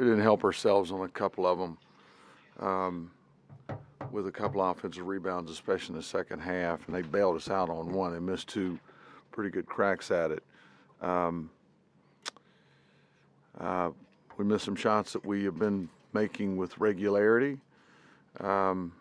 didn't help ourselves on a couple of them, with a couple offensive rebounds, especially in the second half, and they bailed us out on one. They missed two pretty good cracks at it. We missed some shots that we have been making with regularity. Doggone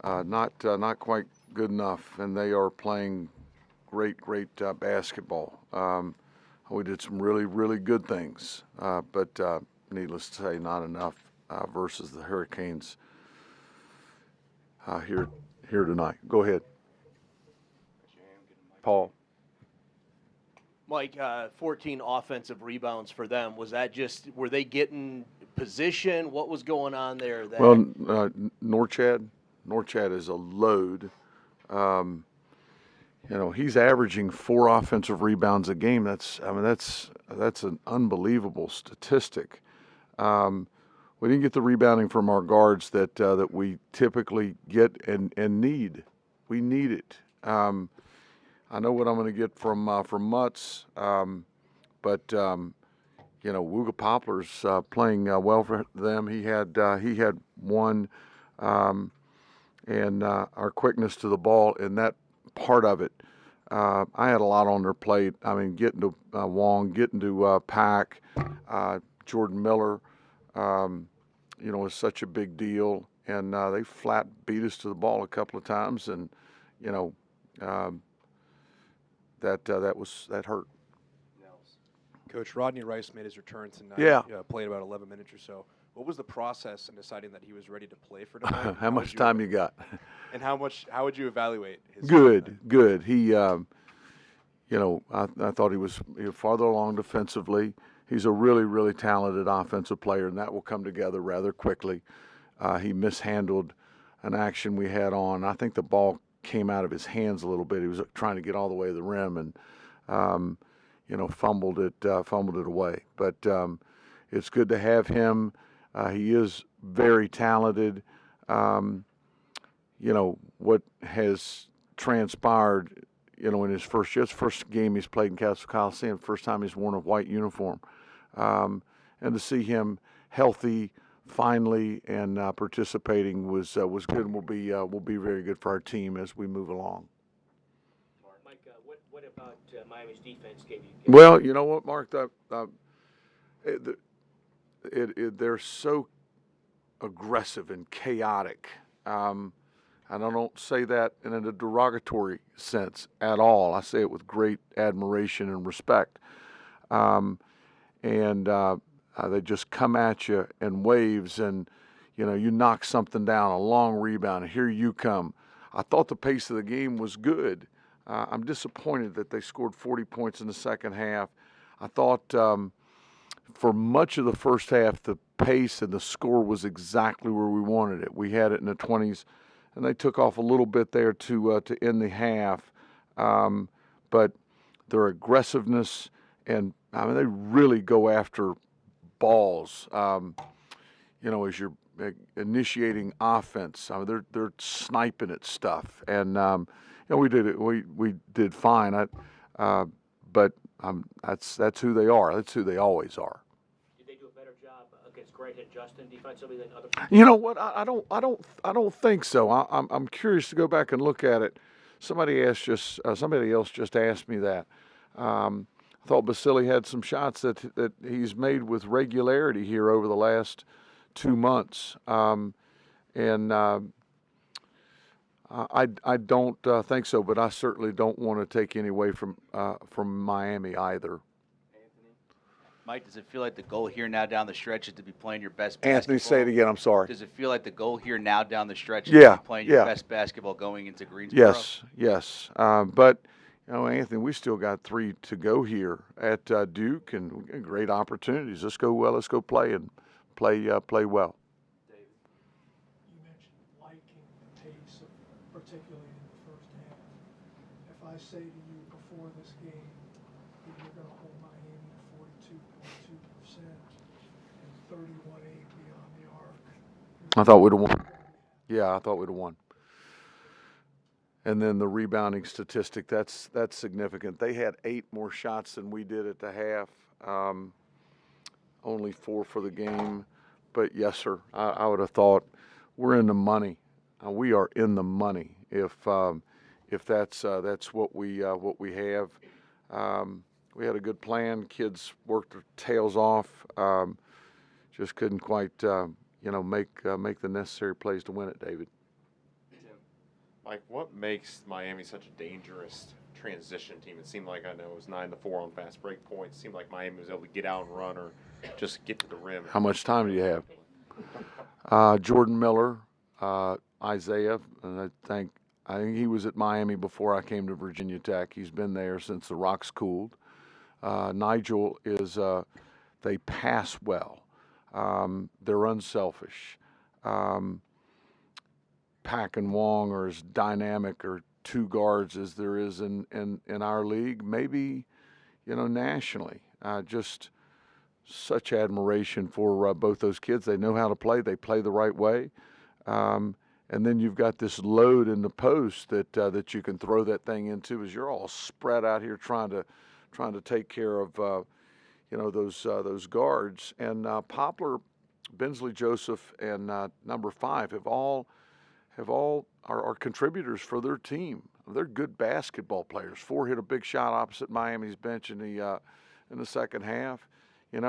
it. Not quite good enough, and they are playing great basketball. We did some really good things, but needless to say, not enough versus the Hurricanes here tonight. Go ahead, Paul. Mike, 14 offensive rebounds for them. Was that were they getting position? What was going on there? Well, Norchad is a load. He's averaging 4 offensive rebounds a game. That's an unbelievable statistic. We didn't get the rebounding from our guards that we typically get and need. We need it. I know what I'm going to get from Mutz, but Wooga Poplar's playing well for them. He had one, and our quickness to the ball in that part of it. I had a lot on their plate. I mean, getting to Wong, getting to Pack, Jordan Miller, was such a big deal, and they flat beat us to the ball a couple of times, and that hurt. Coach, Rodney Rice made his return tonight. Yeah. Played about 11 minutes or so. What was the process in deciding that he was ready to play for tonight? How much time you got? And how would you evaluate his Good. He, I thought he was farther along defensively. He's a really talented offensive player, and that will come together rather quickly. He mishandled an action we had on. I think the ball came out of his hands a little bit. He was trying to get all the way to the rim and, fumbled it away. But it's good to have him. He is very talented. What has transpired, in his first game he's played in Cassell Coliseum, first time he's worn a white uniform. And to see him healthy, finally, and participating was good, and will be very good for our team as we move along. Mike, what about Miami's defense gave you? Well, you know what, Mark? They're so aggressive and chaotic. And I don't say that in a derogatory sense at all. I say it with great admiration and respect. They just come at you in waves, and you knock something down, a long rebound, and here you come. I thought the pace of the game was good. I'm disappointed that they scored 40 points in the second half. I thought for much of the first half, the pace and the score was exactly where we wanted it. We had it in the 20s, and they took off a little bit there to end the half. But their aggressiveness, and they really go after balls. As you're initiating offense, they're sniping at stuff, and we did it. We did fine. But that's who they are. That's who they always are. Did they do a better job against Grant and Justin defensively than other? You know what? I don't think so. I'm curious to go back and look at it. Somebody else just asked me that. I thought Basili had some shots that he's made with regularity here over the last 2 months, I don't think so, but I certainly don't want to take any away from Miami either. Mike, does it feel like the goal here now down the stretch is to be playing your best basketball? Anthony, say it again. I'm sorry. Does it feel like the goal here now down the stretch is to be playing your best basketball going into Greensboro? Yes. But, Anthony, we still got 3 to go here at Duke, and great opportunities. Let's go play and play well. David, you mentioned liking the pace, particularly in the first half. If I say to you before this game that you're going to hold Miami to 42.2% and 31.8 beyond the arc, I thought we'd have won. Yeah, I thought we'd have won. And then the rebounding statistic, that's significant. They had 8 more shots than we did at the half, only 4 for the game. But yes, sir, I would have thought we're in the money. We are in the money if that's what we have. We had a good plan. Kids worked their tails off. Just couldn't quite make the necessary plays to win it, David. Mike, what makes Miami such a dangerous transition team? It seemed like, I know it was 9-4 on fast break points. It seemed like Miami was able to get out and run or just get to the rim. How much time do you have? Jordan Miller, Isaiah, and I think he was at Miami before I came to Virginia Tech. He's been there since the rocks cooled. Nigel is they pass well. They're unselfish. Pack and Wong are as dynamic or 2 guards as there is in our league, maybe, nationally. Just such admiration for both those kids. They know how to play. They play the right way. And then you've got this load in the post that you can throw that thing into as you're all spread out here trying to take care of those guards. And Poplar, Bensley Joseph, and number 5 are contributors for their team. They're good basketball players. 4 hit a big shot opposite Miami's bench in the second half. They've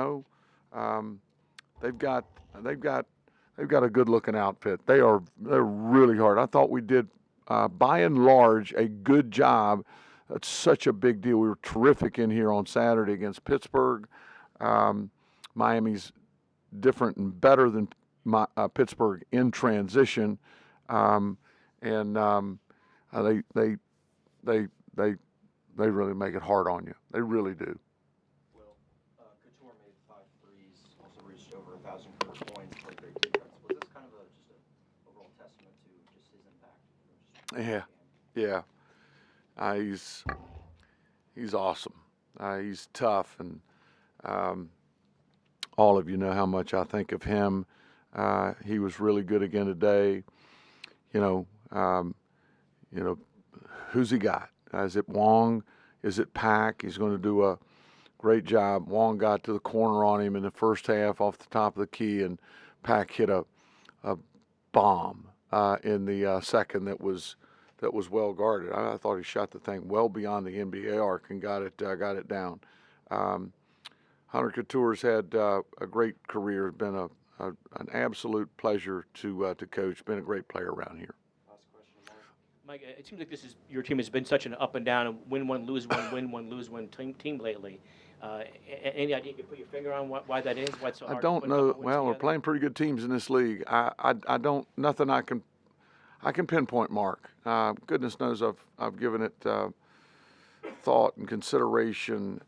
got a good looking outfit. They're really hard. I thought we did by and large a good job. That's such a big deal. We were terrific in here on Saturday against Pittsburgh. Miami's different and better than Pittsburgh in transition. They really make it hard on you. They really do. Well, Couture made 5 threes, also reached over 1,000 career points, played great defense. Was this kind of just an overall testament to just his impact? Yeah. He's awesome. He's tough, and all of you know how much I think of him. He was really good again today. Who's he got? Is it Wong? Is it Pack? He's going to do a great job. Wong got to the corner on him in the first half off the top of the key, and Pack hit a bomb in the second that was well guarded. I thought he shot the thing well beyond the NBA arc and got it down. Hunter Couture's had a great career. Been an absolute pleasure to coach. Been a great player around here. Last question, Mike, it seems like your team has been such an up and down, win one, lose one, win one, lose one team lately. Any idea you can put your finger on why that is? Why it's so hard I don't to put know. a couple wins Well, we're together? playing pretty good teams in this league. I don't nothing I can pinpoint, Mark. Goodness knows I've given it thought and consideration.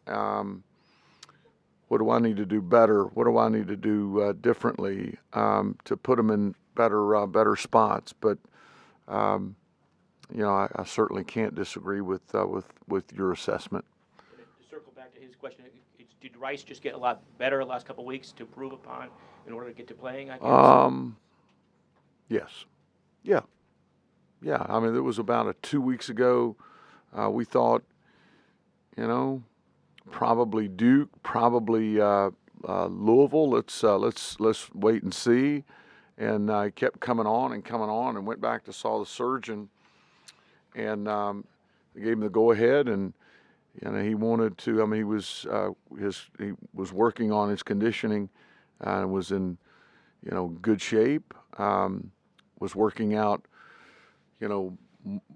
What do I need to do better? What do I need to do differently to put them in better spots? But I certainly can't disagree with your assessment. To circle back to his question, did Rice just get a lot better the last couple of weeks to improve upon in order to get to playing, I guess? Yes. Yeah. I mean, it was about 2 weeks ago. We thought, probably Duke, probably Louisville. Let's wait and see. And I kept coming on and went back to saw the surgeon, and they gave him the go ahead. And he wanted to. I mean, he was working on his conditioning, and was in good shape. Was working out,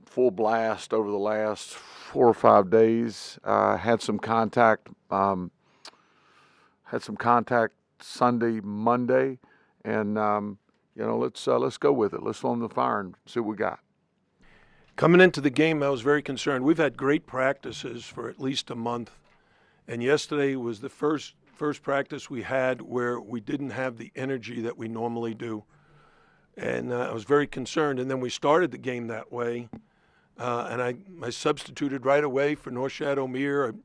full blast over the last 4 or 5 days. Had some contact Sunday, Monday, and let's go with it. Let's throw them the fire and see what we got. Coming into the game, I was very concerned. We've had great practices for at least a month, and yesterday was the first practice we had where we didn't have the energy that we normally do. And I was very concerned. And then we started the game that way. And I substituted right away for Norshad Omier. I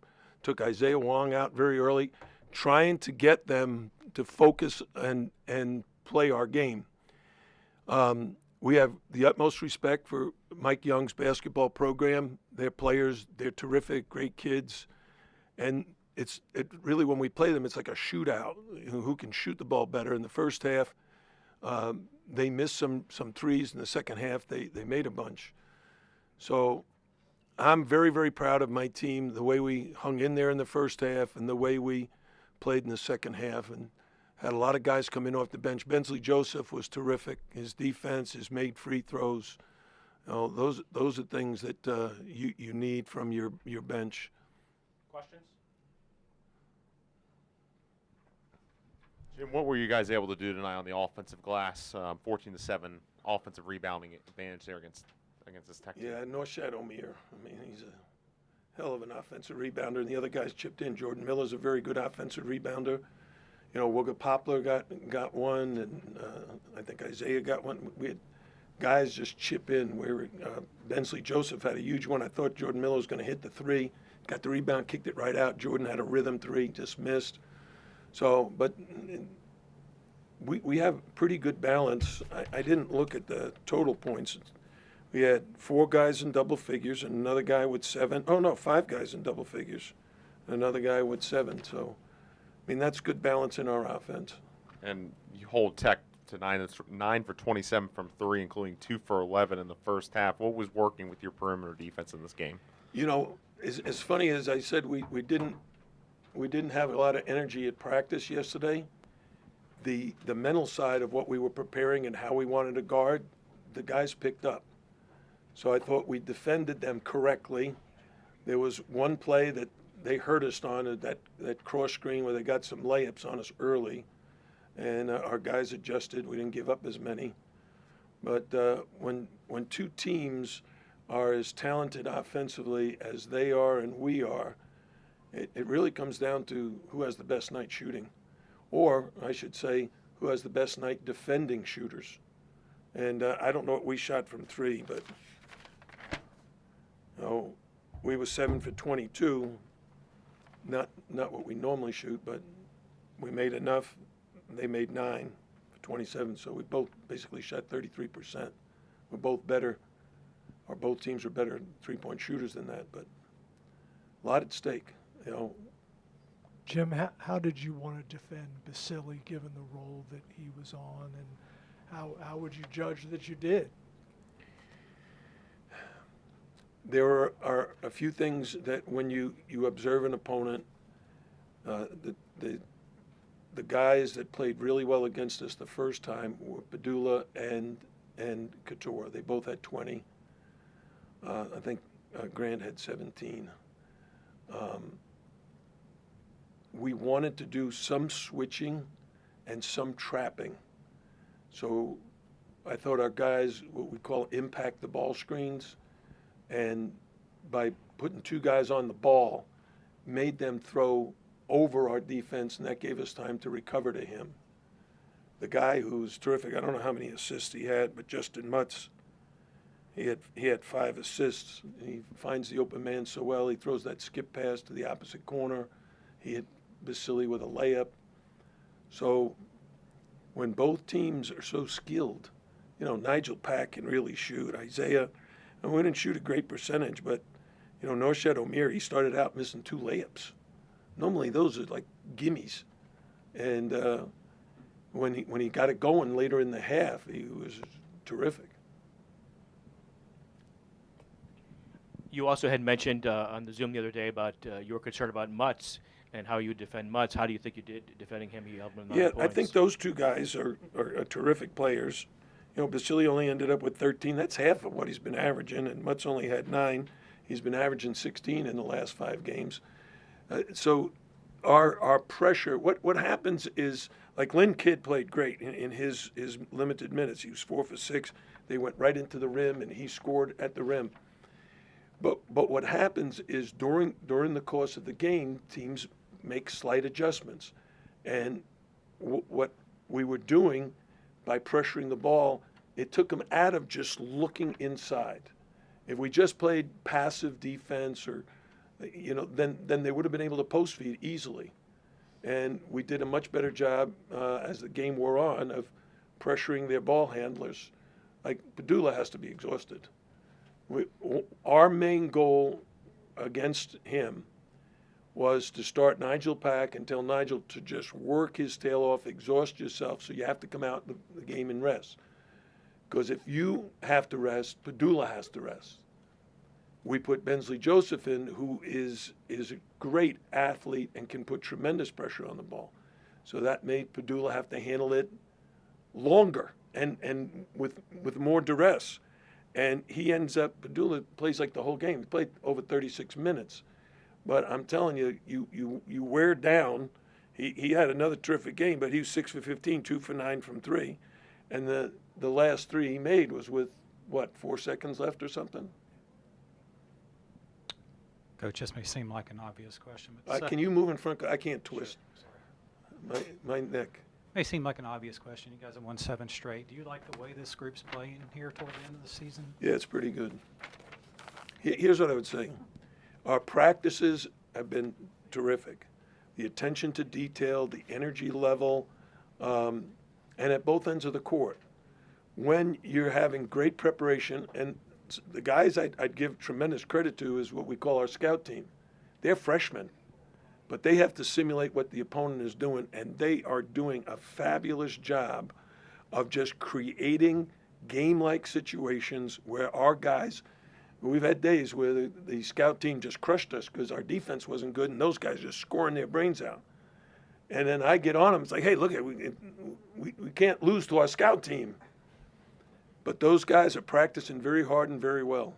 took Isaiah Wong out very early, trying to get them to focus and play our game. We have the utmost respect for Mike Young's basketball program. They're players. They're terrific, great kids, and it really, when we play them, it's like a shootout. Who can shoot the ball better? In the first half, they missed some threes. In the second half, they made a bunch. So I'm very, very proud of my team, the way we hung in there in the first half and the way we played in the second half, and had a lot of guys come in off the bench. Bensley Joseph was terrific. His defense, his made free throws, those are things that you need from your bench. Questions? Jim, what were you guys able to do tonight on the offensive glass? 14-7 offensive rebounding advantage there against this Tech team. Yeah, no shadow mirror. I mean, he's a hell of an offensive rebounder, and the other guys chipped in. Jordan Miller's a very good offensive rebounder. Wooga Poplar got one, and I think Isaiah got one. We had guys just chip in. Bensley Joseph had a huge one. I thought Jordan Miller was going to hit the three. Got the rebound, kicked it right out. Jordan had a rhythm three, just missed. So, but we have pretty good balance. I didn't look at the total points. We had 4 guys in double figures and another guy with 7. Oh, no, 5 guys in double figures and another guy with 7. So, I mean, that's good balance in our offense. And you hold Tech to 9 for 27 from 3, including 2 for 11 in the first half. What was working with your perimeter defense in this game? As funny as I said, we didn't have a lot of energy at practice yesterday. The mental side of what we were preparing and how we wanted to guard, the guys picked up. So I thought we defended them correctly. There was one play that they hurt us on, that cross screen where they got some layups on us early, and our guys adjusted. We didn't give up as many. But when 2 teams are as talented offensively as they are and we are, it really comes down to who has the best night shooting, or I should say, who has the best night defending shooters. And I don't know what we shot from 3, but we were 7 for 22. Not what we normally shoot, but we made enough. They made 9 for 27, so we both basically shot 33%. We're both better, or both teams are better 3-point shooters than that, but a lot at stake. Jim, how did you want to defend Basili given the role that he was on, and how would you judge that you did? There are a few things that when you observe an opponent, the guys that played really well against us the first time were Padula and Couture. They both had 20. I think Grant had 17. We wanted to do some switching and some trapping. So I thought our guys, what we call impact the ball screens, and by putting 2 guys on the ball, made them throw over our defense, and that gave us time to recover to him. The guy who's terrific, I don't know how many assists he had, but Justin Mutz, he had 5 assists. He finds the open man so well. He throws that skip pass to the opposite corner. He hit Basili with a layup. So when both teams are so skilled, Nigel Pack can really shoot. Isaiah, and we didn't shoot a great percentage, but Norshad Omir, he started out missing 2 layups. Normally those are like gimmies, and when he got it going later in the half, he was terrific. You also had mentioned on the Zoom the other day about you were concerned about Mutz and how you would defend Mutz. How do you think you did defending him? He held him 9 points. I think those 2 guys are terrific players. Basili only ended up with 13. That's half of what he's been averaging, and Mutz only had 9. He's been averaging 16 in the last 5 games. So our pressure, what happens is, like Lynn Kidd played great in his limited minutes. He was 4 for 6. They went right into the rim, and he scored at the rim. But what happens is during the course of the game, teams make slight adjustments. And what we were doing by pressuring the ball, it took them out of just looking inside. If we just played passive defense, or then they would have been able to post feed easily. And we did a much better job as the game wore on of pressuring their ball handlers. Like Padula has to be exhausted. Our main goal against him was to start Nigel Pack and tell Nigel to just work his tail off, exhaust yourself, so you have to come out the game and rest. Because if you have to rest, Padula has to rest. We put Bensley Joseph in, who is a great athlete and can put tremendous pressure on the ball. So that made Padula have to handle it longer and with more duress. And he ends up, Padula plays like the whole game. He played over 36 minutes. But I'm telling you, you wear down. He had another terrific game, but he was 6 for 15, 2 for 9 from 3. And the last 3 he made was with, 4 seconds left or something? Coach, this may seem like an obvious question, but Can you move in front? I can't twist. Sure. My neck. May seem like an obvious question. You guys have won 7 straight. Do you like the way this group's playing here toward the end of the season? Yeah, it's pretty good. Here's what I would say. Our practices have been terrific. The attention to detail, the energy level, and at both ends of the court. When you're having great preparation, and the guys I'd give tremendous credit to is what we call our scout team. They're freshmen, but they have to simulate what the opponent is doing, and they are doing a fabulous job of just creating game-like situations where our guys, we've had days where the scout team just crushed us because our defense wasn't good, and those guys just scoring their brains out. And then I get on them. It's like, hey, look, we can't lose to our scout team. But those guys are practicing very hard and very well.